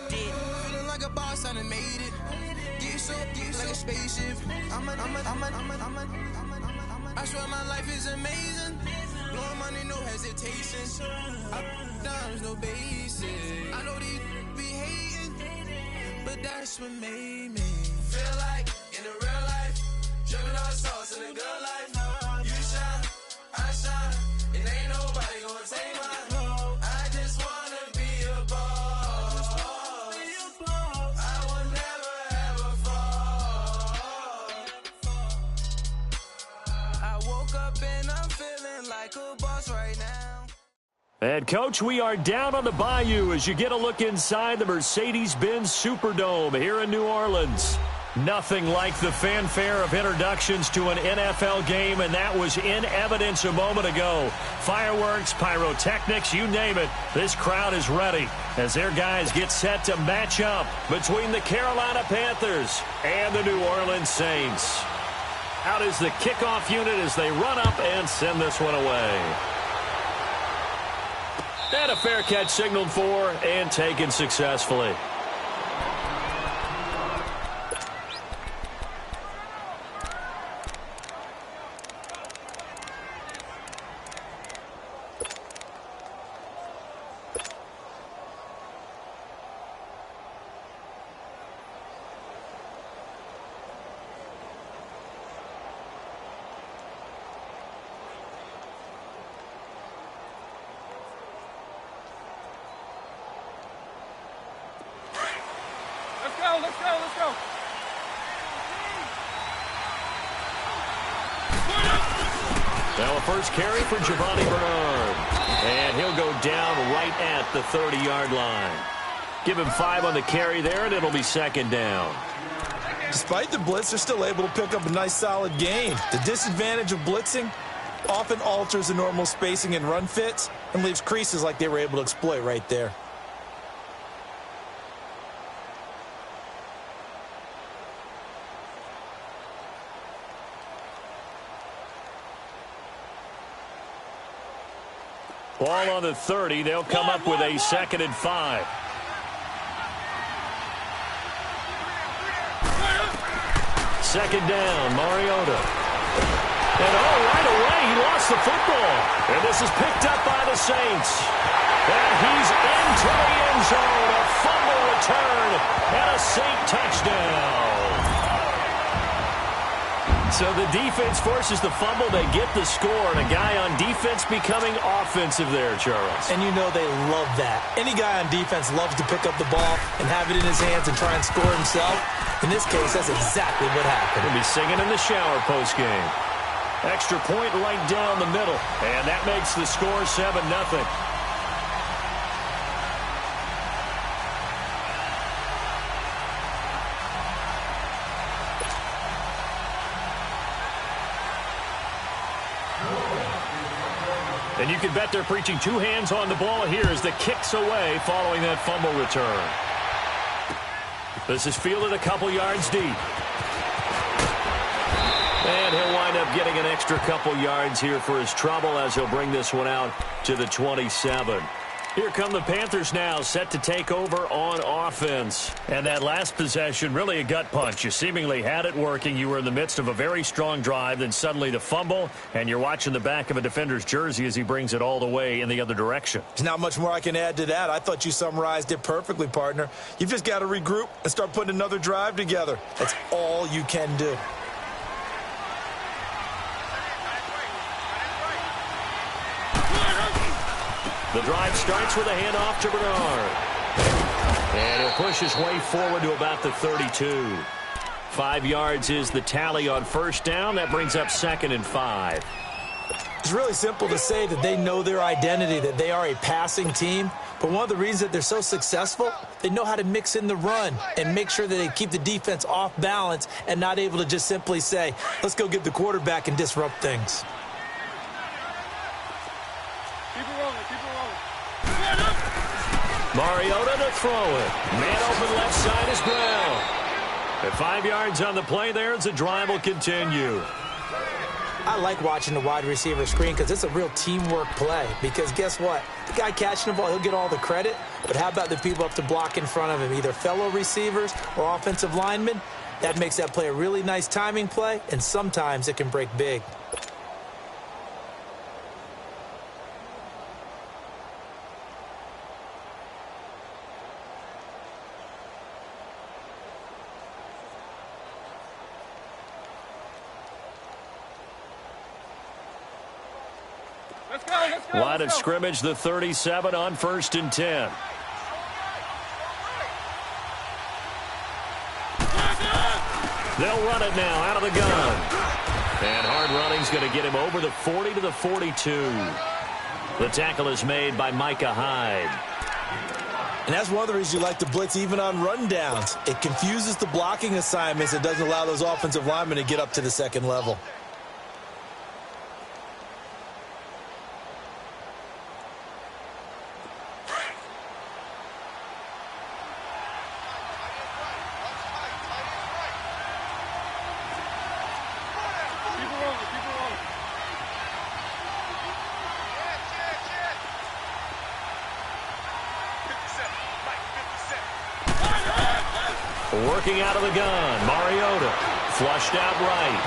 Feeling like a boss, I done made it. Get so like a spaceship. I swear my life is amazing. Blowing money, no hesitation. Dimes, no basic. I know these be hating, but that's what made me feel like in the real life. Dripping all the sauce in the good life. You shine, I shine, and ain't nobody gonna take mine. I just wanna be a boss. I will never ever fall. I woke up and I'm feeling like a boss right now. And, Coach, we are down on the bayou as you get a look inside the Mercedes-Benz Superdome here in New Orleans. Nothing like the fanfare of introductions to an NFL game, and that was in evidence a moment ago. Fireworks, pyrotechnics, you name it. This crowd is ready as their guys get set to match up between the Carolina Panthers and the New Orleans Saints. Out is the kickoff unit as they run up and send this one away. And a fair catch signaled for and taken successfully. Let's go. Now a first carry for Giovanni Bernard. And he'll go down right at the 30-yard line. Give him 5 on the carry there, and it'll be second down. Despite the blitz, they're still able to pick up a nice, solid gain. The disadvantage of blitzing often alters the normal spacing and run fits and leaves creases like they were able to exploit right there. Ball on the 30. They'll come up with a 2nd and 5. Second down, Mariota. And right away, he lost the football. And this is picked up by the Saints. And he's into the end zone. A fumble return and a Saint touchdown. So the defense forces the fumble. They get the score, and a guy on defense becoming offensive there, Charles. And you know they love that. Any guy on defense loves to pick up the ball and have it in his hands and try and score himself. In this case, that's exactly what happened. He'll be singing in the shower postgame. Extra point right down the middle, and that makes the score 7-0. And you can bet they're preaching 2 hands on the ball here as the kick's away following that fumble return. This is fielded a couple yards deep. And he'll wind up getting an extra couple yards here for his trouble as he'll bring this one out to the 27. Here come the Panthers now, set to take over on offense. And that last possession, really a gut punch. You seemingly had it working. You were in the midst of a very strong drive, then suddenly the fumble, and you're watching the back of a defender's jersey as he brings it all the way in the other direction. There's not much more I can add to that. I thought you summarized it perfectly, partner. You've just got to regroup and start putting another drive together. That's all you can do. The drive starts with a handoff to Bernard. And he'll push his way forward to about the 32. 5 yards is the tally on first down. That brings up 2nd and 5. It's really simple to say that they know their identity, that they are a passing team. But one of the reasons that they're so successful, they know how to mix in the run and make sure that they keep the defense off balance and not able to just simply say, let's go get the quarterback and disrupt things. Mariota to throw it. Man open left side is Brown. At 5 yards on the play there as the drive will continue. I like watching the wide receiver screen because it's a real teamwork play. Because guess what? The guy catching the ball, he'll get all the credit. But how about the people up to block in front of him, either fellow receivers or offensive linemen? That makes that play a really nice timing play, and sometimes it can break big. Line of scrimmage, the 37 on 1st and 10. They'll run it now out of the gun. And hard running's going to get him over the 40 to the 42. The tackle is made by Micah Hyde. And that's one of the reasons you like to blitz even on rundowns. It confuses the blocking assignments. It doesn't allow those offensive linemen to get up to the second level. Working out of the gun, Mariota flushed out right.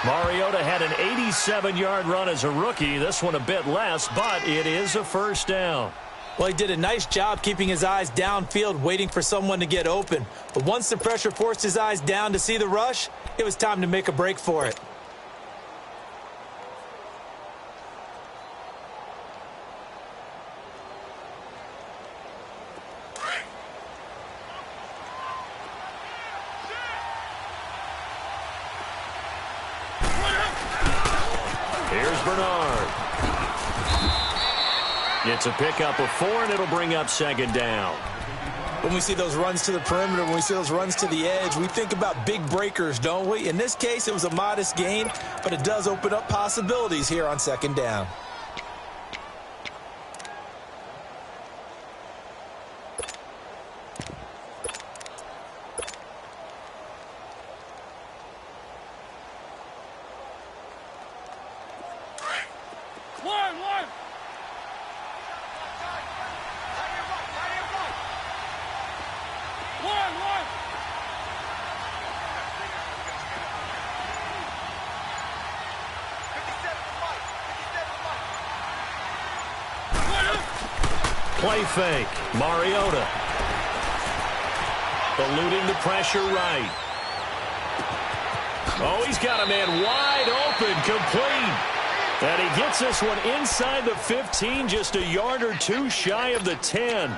Mariota had an 87-yard run as a rookie. This one a bit less, but it is a first down. Well, he did a nice job keeping his eyes downfield, waiting for someone to get open. But once the pressure forced his eyes down to see the rush, it was time to make a break for it. It's a pickup of 4, and it'll bring up second down. When we see those runs to the perimeter, when we see those runs to the edge, we think about big breakers, don't we? In this case, it was a modest gain, but it does open up possibilities here on second down. Play fake. Mariota. Eluding the pressure right. Oh, he's got a man wide open, complete. And he gets this one inside the 15, just a yard or two shy of the 10.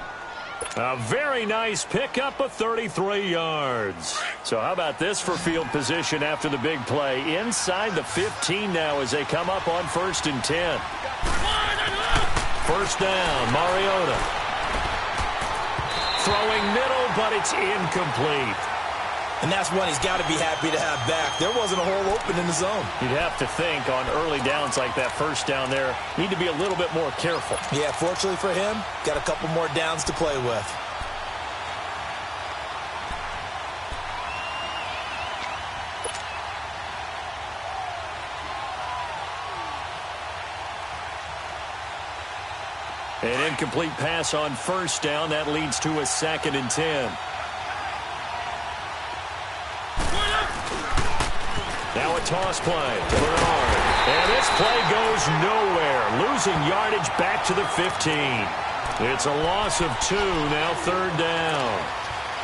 A very nice pickup of 33 yards. So how about this for field position after the big play? Inside the 15 now as they come up on 1st and 10. First down, Mariota. Throwing middle, but it's incomplete. And that's one he's got to be happy to have back. There wasn't a hole open in the zone. You'd have to think on early downs like that first down there, need to be a little bit more careful. Yeah, fortunately for him, got a couple more downs to play with. An incomplete pass on first down. That leads to a 2nd and 10. Now a toss play to Bernard. And this play goes nowhere. Losing yardage back to the 15. It's a loss of 2, now 3rd down.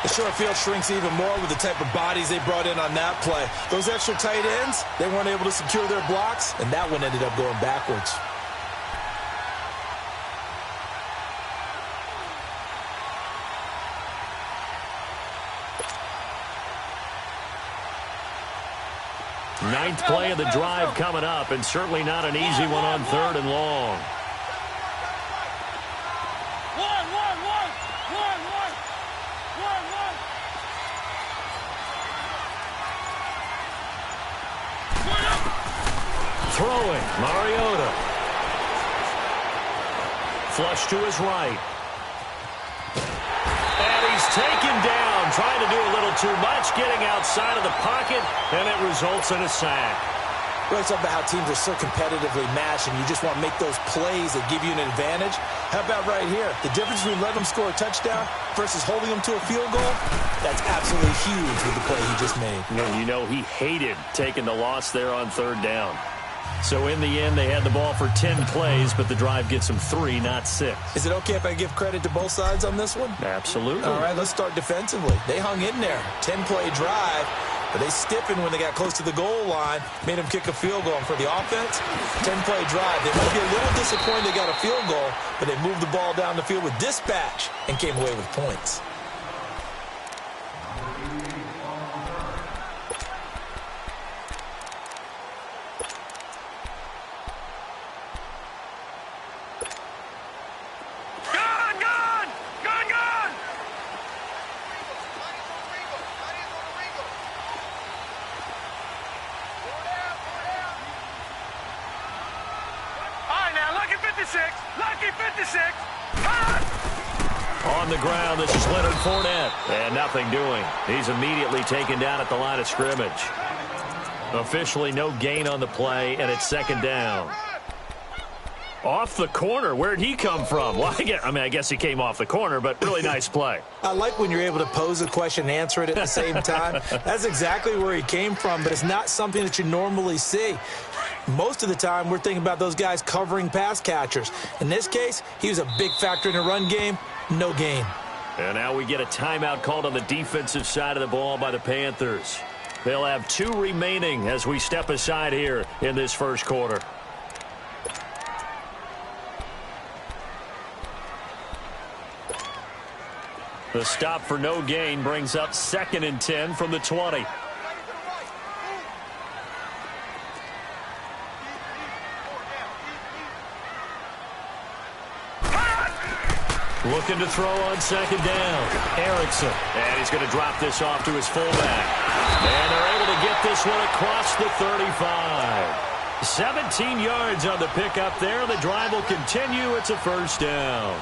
The short field shrinks even more with the type of bodies they brought in on that play. Those extra tight ends, they weren't able to secure their blocks, and that one ended up going backwards. Ninth play of the drive coming up, and certainly not an easy one on 3rd and long. Throwing, Mariota. Flush to his right. And he's taken down, trying to do a little too much, getting outside of the pocket. And it results in a sack. Really talk about how teams are so competitively matched, and you just want to make those plays that give you an advantage. How about right here? The difference between letting them score a touchdown versus holding them to a field goal, that's absolutely huge with the play he just made. And you know he hated taking the loss there on third down. So in the end, they had the ball for 10 plays, but the drive gets them 3, not 6. Is it okay if I give credit to both sides on this one? Absolutely. All right, let's start defensively. They hung in there. 10-play drive. But they stiffened when they got close to the goal line, made them kick a field goal. And for the offense, 10-play drive. They might be a little disappointed they got a field goal, but they moved the ball down the field with dispatch and came away with points. Lucky 56. On the ground, this is Leonard Fournette. And nothing doing. He's immediately taken down at the line of scrimmage. Officially no gain on the play, and it's second down. Off the corner. Where'd he come from? Well, I guess he came off the corner, but really nice play. I like when you're able to pose a question and answer it at the same time. That's exactly where he came from, but it's not something that you normally see. Most of the time, we're thinking about those guys covering pass catchers. In this case, he was a big factor in the run game. No gain. And now we get a timeout called on the defensive side of the ball by the Panthers. They'll have 2 remaining as we step aside here in this first quarter. The stop for no gain brings up 2nd and 10 from the 20. Looking to throw on second down. Erickson. And he's going to drop this off to his fullback. And they're able to get this one across the 35. 17 yards on the pickup there. The drive will continue. It's a first down.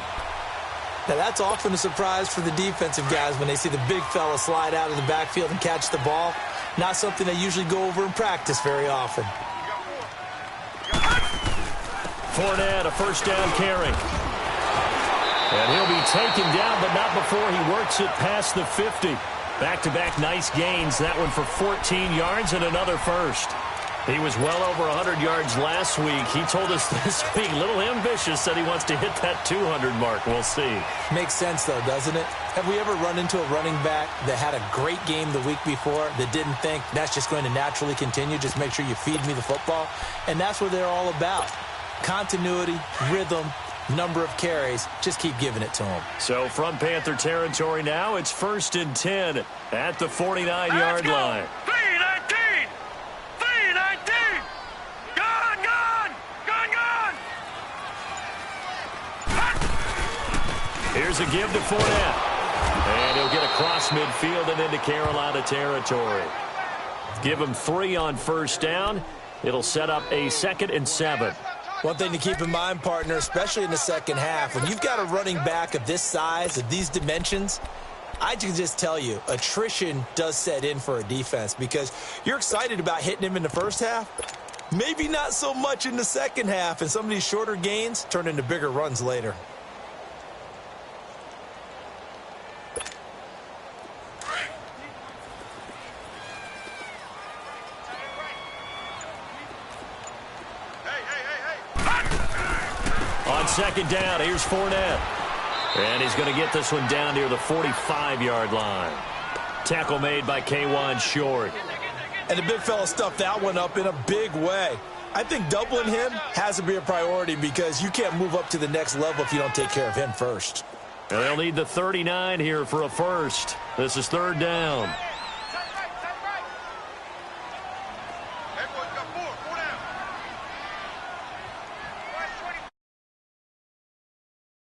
Now, that's often a surprise for the defensive guys when they see the big fella slide out of the backfield and catch the ball. Not something they usually go over in practice very often. Fournette, a first down carry. And he'll be taken down, but not before he works it past the 50. Back-to-back nice gains. That one for 14 yards and another first. He was well over 100 yards last week. He told us this week, a little ambitious, said he wants to hit that 200 mark. We'll see. Makes sense, though, doesn't it? Have we ever run into a running back that had a great game the week before that didn't think that's just going to naturally continue? Just make sure you feed me the football. And that's what they're all about. Continuity, rhythm, number of carries. Just keep giving it to them. So from Panther territory now, it's 1st and 10 at the 49-yard line. Here's a give to Fournette. And he'll get across midfield and into Carolina territory. Give him 3 on first down. It'll set up a 2nd and 7. One thing to keep in mind, partner, especially in the second half, when you've got a running back of this size, of these dimensions, I can just tell you, attrition does set in for a defense because you're excited about hitting him in the first half. Maybe not so much in the second half, and some of these shorter gains turn into bigger runs later. On second down, here's Fournette. And he's going to get this one down near the 45-yard line. Tackle made by K'Wan Short. And the big fella stuffed that one up in a big way. I think doubling him has to be a priority because you can't move up to the next level if you don't take care of him first. And they'll need the 39 here for a first. This is 3rd down.